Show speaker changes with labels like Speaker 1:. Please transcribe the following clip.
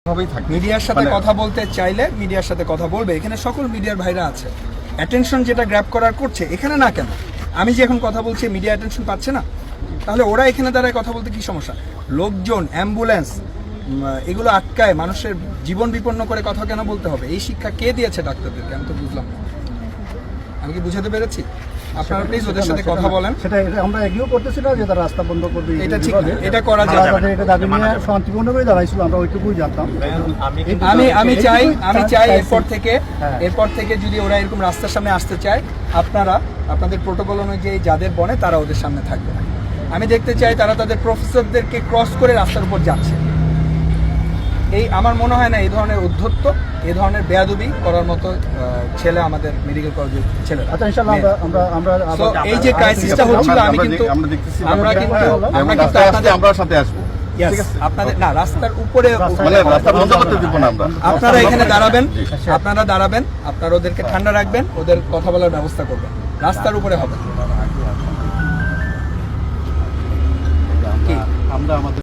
Speaker 1: মিডিয়ার সাথে কথা বলতে চাইলে মিডিয়ার সাথে কথা বলবে, এখানে সকল মিডিয়ার ভাইরা আছে। অ্যাটেনশন যেটা গ্র্যাব করার করছে, এখানে না কেন? আমি যে এখন কথা বলছি মিডিয়া অ্যাটেনশন পাচ্ছে না, তাহলে ওরা এখানে দাঁড়ায় কথা বলতে কি সমস্যা? লোকজন, অ্যাম্বুলেন্স এগুলো আটকায় মানুষের জীবন বিপন্ন করে কথা কেন বলতে হবে? এই শিক্ষা কে দিয়েছে ডাক্তারদেরকে? আমি তো বুঝলাম না। আমি কি বুঝাতে পেরেছি? আপনারা প্লিজ ওদের সাথে কথা বলেন।
Speaker 2: সেটা আমরা এগিয়েও করতেছি না যে তারা রাস্তা বন্ধ করবে,
Speaker 1: এটা ঠিক না, এটা করা যাবে না।
Speaker 2: এটা দাবি নিয়ে শান্তিপূর্ণ করে দাঁড়াইছিল, আমরা ওইটুকুই জানতাম।
Speaker 1: আমি চাই এরপর থেকে যদি ওরা এরকম রাস্তার সামনে আসতে চায়, আপনাদের প্রোটোকল অনুযায়ী যাদের বনে তারা ওদের সামনে থাকবে। আমি দেখতে চাই তারা তাদের প্রফেসরদেরকে ক্রস করে রাস্তার উপর যাচ্ছে। এই আমার মনে হয় না এই ধরনের উদ্ধত্ত, এই ধরনের বেয়াদবি করার মতো ছেলে আমাদের মেডিকেল কলেজের ছেলে।
Speaker 2: আচ্ছা, ইনশাআল্লাহ আমরা
Speaker 1: এই যে ক্রাইসিসটা হচ্ছিল,
Speaker 3: আমরা সাথে আসবো।
Speaker 1: আপনাদের না রাস্তার উপরে
Speaker 3: রাস্তা বন্ধ করতে দিব না আমরা।
Speaker 1: আপনারা এখানে দাঁড়াবেন, আপনারা ওদেরকে ঠান্ডা রাখবেন, ওদের কথা বলার ব্যবস্থা করবেন, রাস্তার উপরে হবে।
Speaker 3: আমরা আমাদের